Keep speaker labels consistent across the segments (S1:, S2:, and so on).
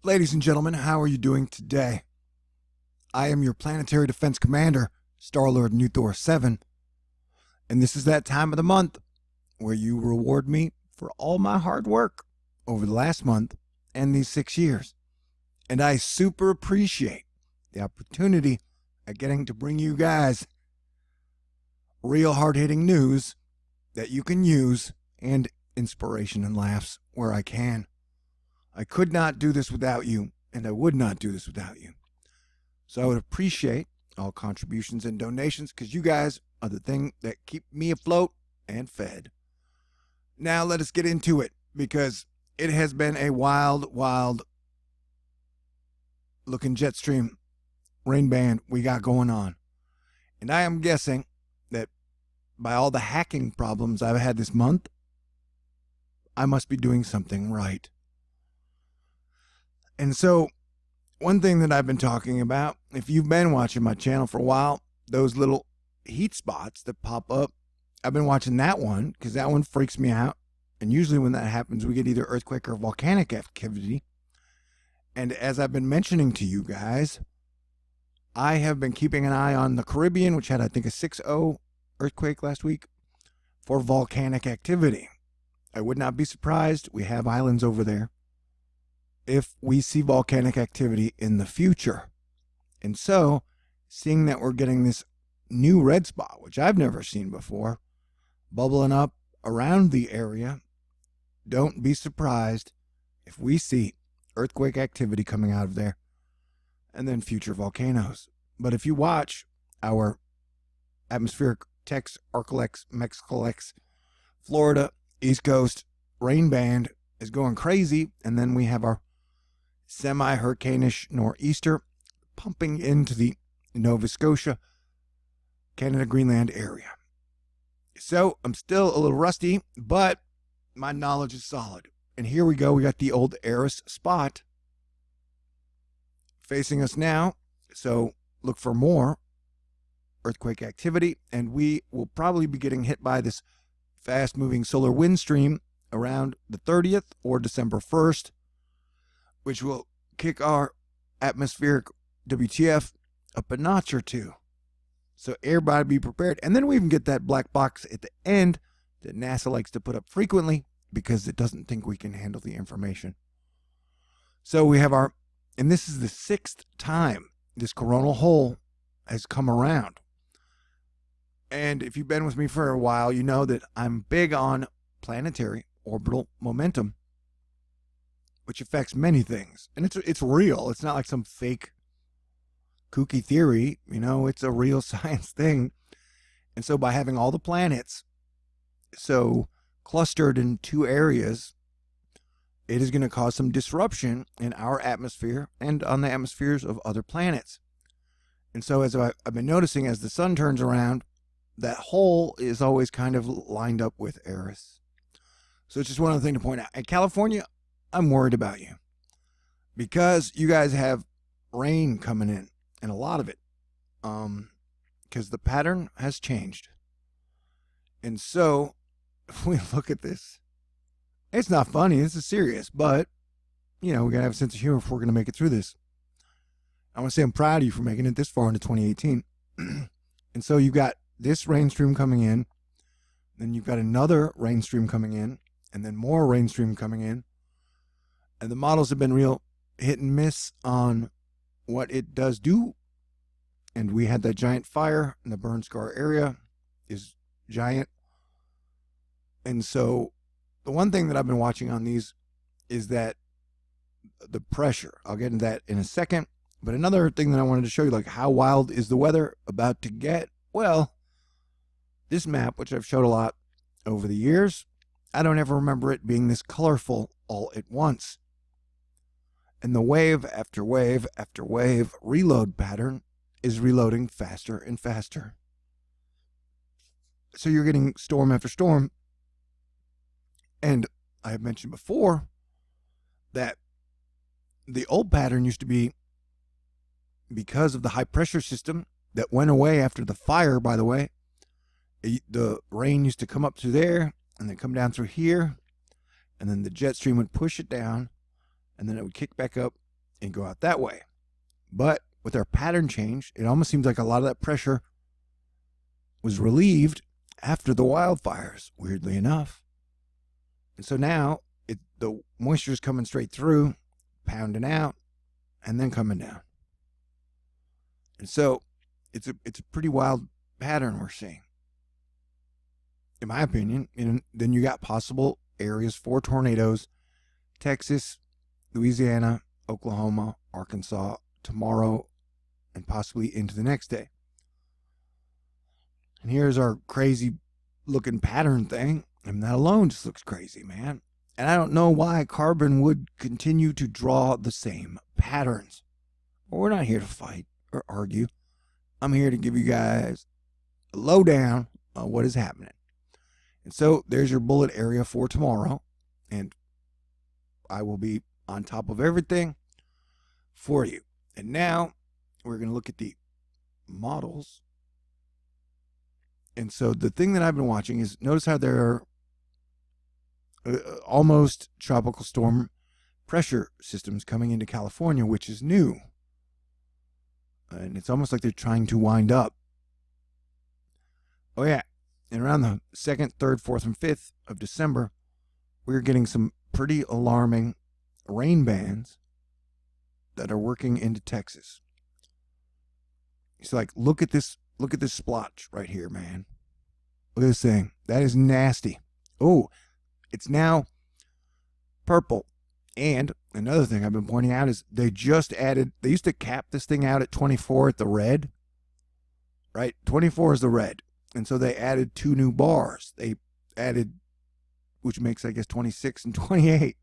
S1: Ladies and gentlemen, how are you doing today? I am your planetary defense commander, Star-Lord Nuthor 7, and this is that time of the month where you reward me for all my hard work over the last month and these 6 years. And I super appreciate the opportunity at getting to bring you guys real hard-hitting news that you can use and inspiration and laughs where I can. I could not do this without you, and I would not do this without you. So I would appreciate all contributions and donations because you guys are the thing that keep me afloat and fed. Now let us get into it because it has been a wild looking jet stream rain band we got going on. And I am guessing that by all the hacking problems I've had this month, I must be doing something right. And so, one thing that I've been talking about, if you've been watching my channel for a while, those little heat spots that pop up, I've been watching that one because that one freaks me out. And usually when that happens, we get either earthquake or volcanic activity. And as I've been mentioning to you guys, I have been keeping an eye on the Caribbean, which had, I think, a 6.0 earthquake last week, for volcanic activity. I would not be surprised. We have islands over there if we see volcanic activity in the future. And so, seeing that we're getting this new red spot, which I've never seen before, bubbling up around the area, don't be surprised if we see earthquake activity coming out of there and then future volcanoes. But if you watch our atmospheric text, Arcalex, Mexicalex, Florida, East Coast rain band is going crazy, and then we have our semi-hurricane-ish nor'easter pumping into the Nova Scotia, Canada, Greenland area. So I'm still a little rusty, but my knowledge is solid. And here we go. We got the old Eris spot facing us now. So look for more earthquake activity, and we will probably be getting hit by this fast-moving solar wind stream around the 30th or December 1st, which will kick our atmospheric WTF up a notch or two. So everybody be prepared. And then we even get that black box at the end that NASA likes to put up frequently because it doesn't think we can handle the information. So we have our, and this is the 6th time this coronal hole has come around. And if you've been with me for a while, you know that I'm big on planetary orbital momentum, which affects many things. And it's real. It's not like some fake kooky theory. You know, it's a real science thing. And so by having all the planets so clustered in two areas, it is going to cause some disruption in our atmosphere and on the atmospheres of other planets. And so as I've been noticing, as the sun turns around, that hole is always kind of lined up with Eris. So it's just one other thing to point out. In California, I'm worried about you because you guys have rain coming in, and a lot of it, because the pattern has changed. And so if we look at this, it's not funny. This is serious, but you know, we gotta have a sense of humor if we're gonna make it through this. I want to say I'm proud of you for making it this far into 2018. And so you've got this rain stream coming in, then you've got another rain stream coming in, and then more rain stream coming in. And the models have been real hit and miss on what it does do. And we had that giant fire, and the burn scar area is giant. And so the one thing that I've been watching on these is that the pressure. I'll get into that in a second. But another thing that I wanted to show you, like how wild is the weather about to get? Well, this map, which I've showed a lot over the years, I don't ever remember it being this colorful all at once. And the wave after wave after wave reload pattern is reloading faster and faster. So you're getting storm after storm. And I have mentioned before that the old pattern used to be, because of the high pressure system that went away after the fire, by the way, the rain used to come up through there and then come down through here, and then the jet stream would push it down, and then it would kick back up and go out that way. But with our pattern change, it almost seems like a lot of that pressure was relieved after the wildfires, weirdly enough. And so now the moisture is coming straight through, pounding out, and then coming down. And so it's a pretty wild pattern we're seeing, in my opinion. And then you got possible areas for tornadoes: Texas, Louisiana, Oklahoma, Arkansas, tomorrow, and possibly into the next day. And here's our crazy looking pattern thing. And that alone just looks crazy, man. And I don't know why carbon would continue to draw the same patterns. But we're not here to fight or argue. I'm here to give you guys a lowdown on what is happening. And so there's your bullet area for tomorrow. And I will be on top of everything for you. And now we're going to look at the models. And so the thing that I've been watching is, notice how there are almost tropical storm pressure systems coming into California, which is new. And it's almost like they're trying to wind up. Oh, yeah. And around the 2nd, 3rd, 4th, and 5th of December, we're getting some pretty alarming rain bands that are working into Texas. It's like, look at this splotch right here, man. Look at this thing. That is nasty. Oh, it's now purple. And another thing I've been pointing out is they just added, they used to cap this thing out at 24 at the red, right? 24 is the red. And so they added 2 new bars. They added, which makes, I guess, 26 and 28.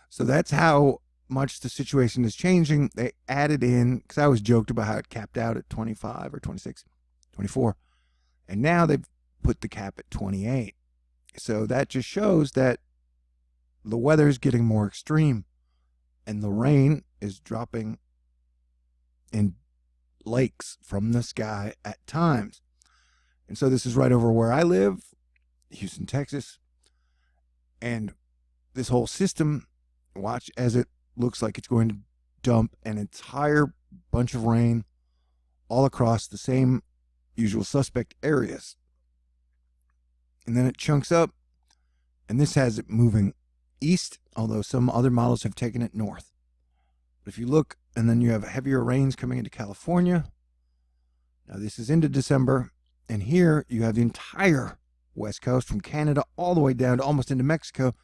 S1: So that's how much the situation is changing. They added in, because I always joked about how it capped out at 25 or 26, 24. And now they've put the cap at 28. So that just shows that the weather is getting more extreme and the rain is dropping in lakes from the sky at times. And so this is right over where I live, Houston, Texas. And this whole system, watch as it looks like it's going to dump an entire bunch of rain all across the same usual suspect areas. And then it chunks up, and this has it moving east, although some other models have taken it north. But if you look, and then you have heavier rains coming into California. Now this is into December, and here you have the entire west coast from Canada all the way down to almost into Mexico,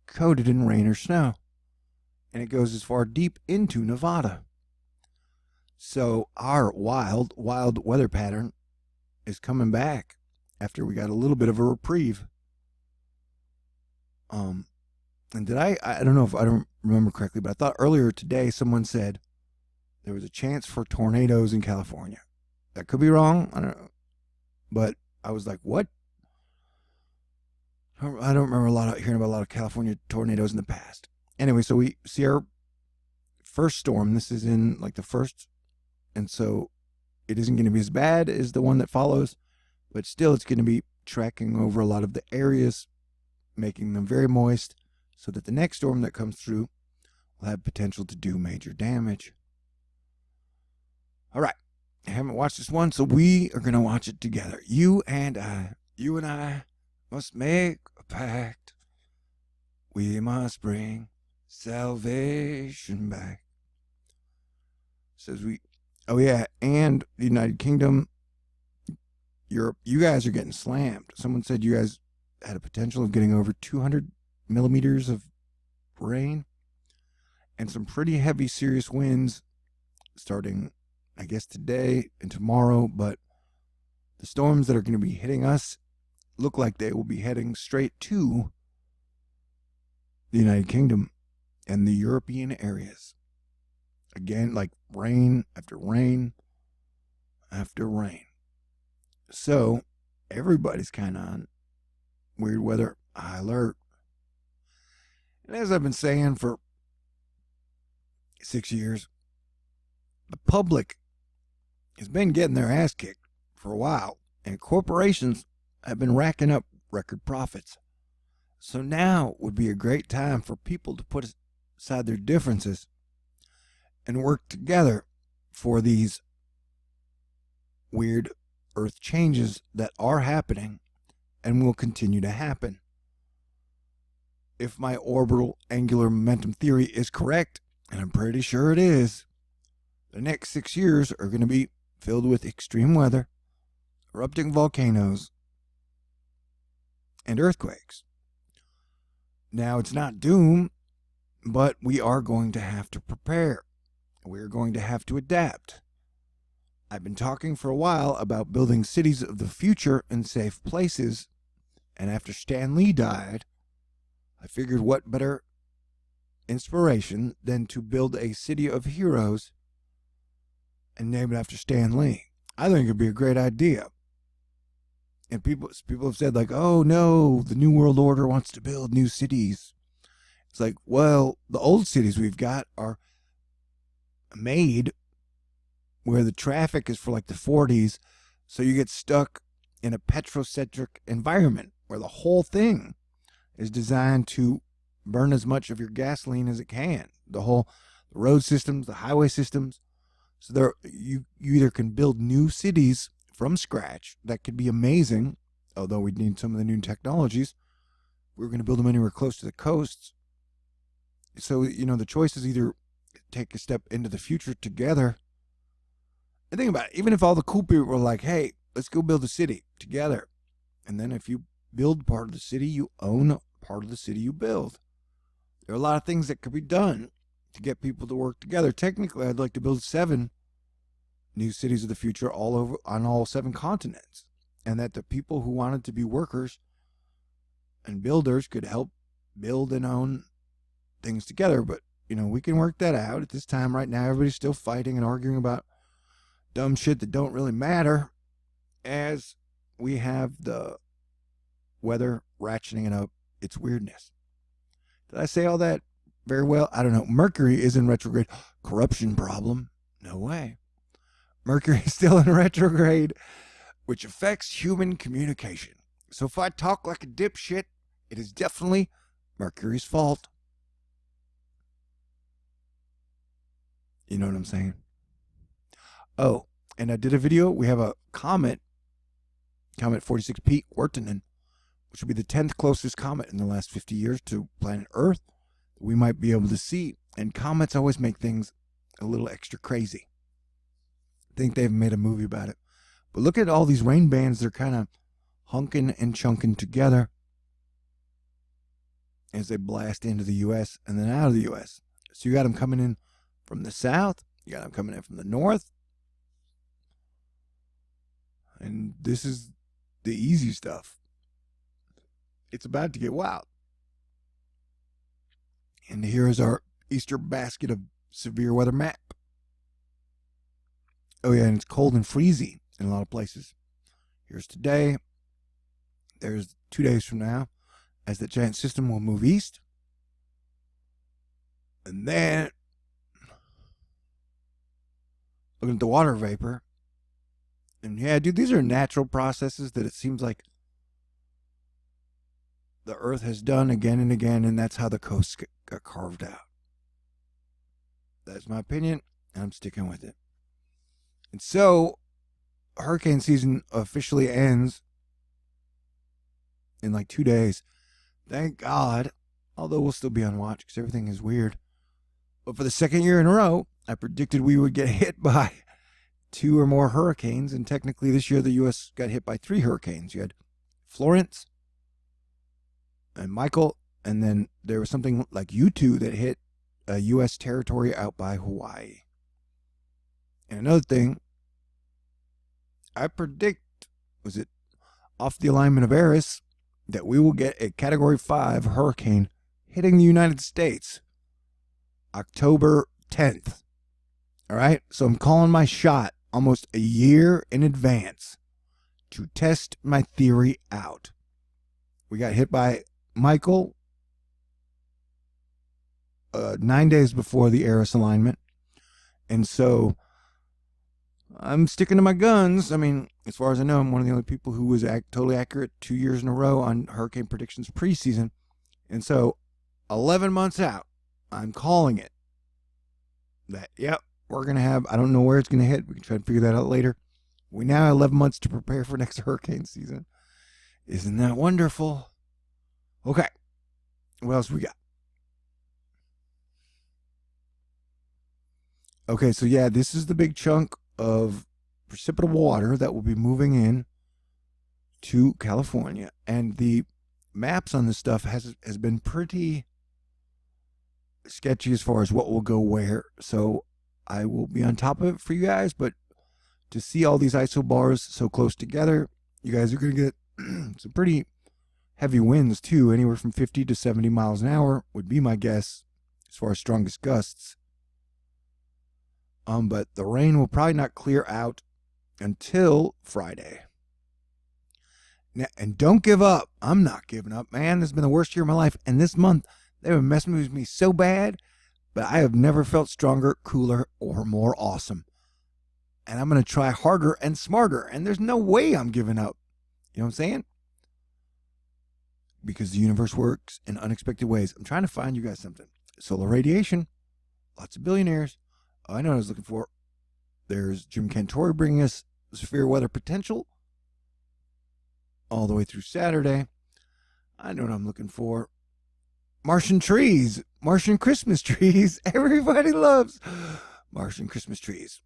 S1: coated in rain or snow. And it goes as far deep into Nevada. So our wild weather pattern is coming back after we got a little bit of a reprieve. And did I don't know if I don't remember correctly, but I thought earlier today someone said there was a chance for tornadoes in California. That could be wrong. I don't know. But I was like, what? I don't remember hearing about a lot of California tornadoes in the past. Anyway, so we see our first storm. This is in like the first, and so it isn't going to be as bad as the one that follows, but still it's going to be tracking over a lot of the areas, making them very moist, so that the next storm that comes through will have potential to do major damage. All right, I haven't watched this one, so we are going to watch it together. You and I must make a pact. We must bring salvation back. Says we, oh yeah, and the United Kingdom, Europe, you guys are getting slammed. Someone said you guys had a potential of getting over 200 millimeters of rain and some pretty heavy, serious winds starting, I guess, today and tomorrow. But the storms that are going to be hitting us look like they will be heading straight to the United Kingdom and the European areas. Again, like rain after rain after rain. So everybody's kind of on weird weather high alert. And as I've been saying for 6 years, the public has been getting their ass kicked for a while, and corporations have been racking up record profits. So now would be a great time for people to put aside their differences and work together for these weird Earth changes that are happening and will continue to happen. If my orbital angular momentum theory is correct, and I'm pretty sure it is, the next 6 years are going to be filled with extreme weather, erupting volcanoes, and earthquakes. Now, it's not doom, but we are going to have to prepare. We're going to have to adapt. I've been talking for a while about building cities of the future in safe places, and after Stan Lee died, I figured what better inspiration than to build a city of heroes and name it after Stan Lee. I think it'd be a great idea. And people have said, like, oh no, the New World Order wants to build new cities. It's like, well, the old cities we've got are made where the traffic is for like the 40s, so you get stuck in a petrocentric environment where the whole thing is designed to burn as much of your gasoline as it can. The road systems, the highway systems. So you either can build new cities from scratch that could be amazing, although we'd need some of the new technologies. We're going to build them anywhere close to the coasts. So, the choice is either take a step into the future together. And think about it, even if all the cool people were like, hey, let's go build a city together. And then if you build part of the city, you own part of the city you build. There are a lot of things that could be done to get people to work together. Technically, I'd like to build 7 new cities of the future on all 7 continents. And that the people who wanted to be workers and builders could help build and own things together. But, we can work that out. At this time right now, everybody's still fighting and arguing about dumb shit that don't really matter, as we have the weather ratcheting it up its weirdness. Did I say all that very well? I don't know. Mercury is in retrograde. Corruption problem? No way. Mercury is still in retrograde, which affects human communication. So if I talk like a dipshit, it is definitely Mercury's fault. You know what I'm saying? Oh, and I did a video. We have a comet 46P Ortonen, which will be the 10th closest comet in the last 50 years to planet Earth that we might be able to see. And comets always make things a little extra crazy. I think they've made a movie about it. But look at all these rain bands. They're kind of hunking and chunking together as they blast into the U.S. and then out of the U.S. So you got them coming in from the south. You got them coming in from the north. And this is the easy stuff. It's about to get wild. And here is our Easter basket of severe weather map. Oh yeah, and it's cold and freezy in a lot of places. Here's today. There's 2 days from now, as the giant system will move east. And then, looking at the water vapor. And yeah, dude, these are natural processes that it seems like the Earth has done again and again, and that's how the coasts got carved out. That's my opinion, and I'm sticking with it. And so, hurricane season officially ends in like 2 days. Thank God. Although we'll still be on watch because everything is weird. But for the second year in a row, I predicted we would get hit by 2 or more hurricanes. And technically this year the U.S. got hit by 3 hurricanes. You had Florence and Michael. And then there was something like U2 that hit a U.S. territory out by Hawaii. And another thing, I predict, was it off the alignment of Eris, that we will get a Category 5 hurricane hitting the United States October 10th. All right? So I'm calling my shot almost a year in advance to test my theory out. We got hit by Michael 9 days before the Eris alignment. And so I'm sticking to my guns. I mean, as far as I know, I'm one of the only people who was totally accurate 2 years in a row on hurricane predictions preseason. And so 11 months out, I'm calling it. that, yep, we're going to have, I don't know where it's going to hit. We can try to figure that out later. We now have 11 months to prepare for next hurricane season. Isn't that wonderful? Okay. What else we got? Okay, so yeah, this is the big chunk of precipitable water that will be moving in to California. And the maps on this stuff has been pretty sketchy as far as what will go where. So I will be on top of it for you guys, but to see all these isobars so close together, you guys are going to get some pretty heavy winds too, anywhere from 50 to 70 miles an hour would be my guess as far as strongest gusts. But the rain will probably not clear out until Friday. Now, and don't give up. I'm not giving up, man. This has been the worst year of my life. And this month, they've been messing with me so bad, but I have never felt stronger, cooler, or more awesome. And I'm going to try harder and smarter. And there's no way I'm giving up. You know what I'm saying? Because the universe works in unexpected ways. I'm trying to find you guys something. Solar radiation. Lots of billionaires. Oh, I know what I was looking for. There's Jim Cantori bringing us severe weather potential all the way through Saturday. I know what I'm looking for. Martian trees. Martian Christmas trees. Everybody loves Martian Christmas trees.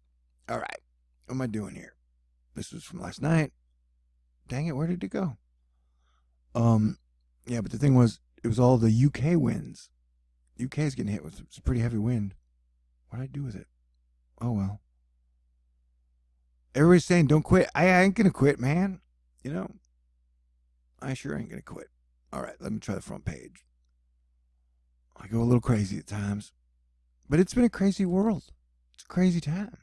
S1: All right. What am I doing here? This was from last night. Dang it, where did it go? Yeah, but the thing was, it was all the UK winds. UK is getting hit with some pretty heavy wind. What did I do with it? Oh, well. Everybody's saying don't quit. I ain't going to quit, man. You know, I sure ain't going to quit. All right, let me try the front page. I go a little crazy at times. But it's been a crazy world. It's a crazy time.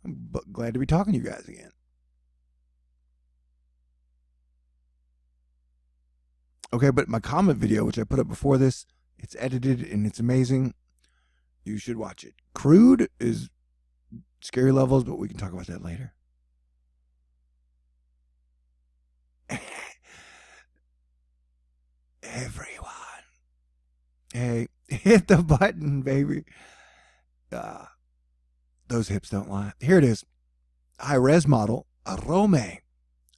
S1: I'm glad to be talking to you guys again. Okay, but my comment video, which I put up before this, it's edited and it's amazing. You should watch it. Crude is scary levels, but we can talk about that later. Everyone. Hey, hit the button, baby. Those hips don't lie. Here it is. High-res model, a Rome. A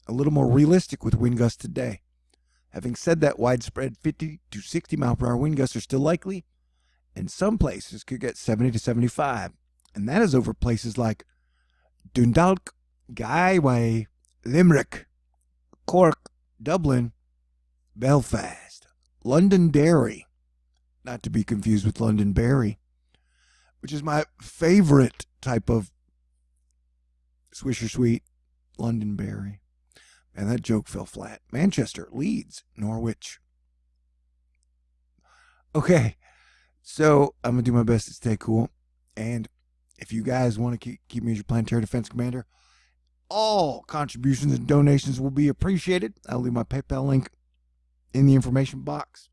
S1: little more realistic with wind gusts today. Having said that, widespread 50 to 60 mile per hour wind gusts are still likely, and some places could get 70 to 75. And that is over places like Dundalk, Galway, Limerick, Cork, Dublin, Belfast, Londonderry, not to be confused with Londonderry, which is my favorite type of Swisher Sweet, Londonderry. And that joke fell flat. Manchester, Leeds, Norwich. Okay, so I'm going to do my best to stay cool. And if you guys want to keep me as your planetary defense commander, all contributions and donations will be appreciated. I'll leave my PayPal link in the information box.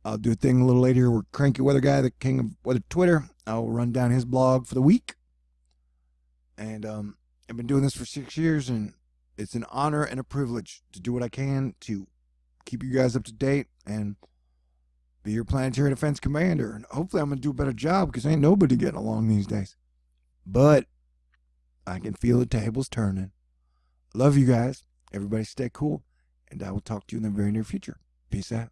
S1: I'll do a thing a little later where Cranky Weather Guy, the king of weather Twitter, I'll run down his blog for the week. And I've been doing this for 6 years, and it's an honor and a privilege to do what I can to keep you guys up to date and be your planetary defense commander. And hopefully I'm going to do a better job because ain't nobody getting along these days. But I can feel the tables turning. Love you guys. Everybody stay cool. And I will talk to you in the very near future. Peace out.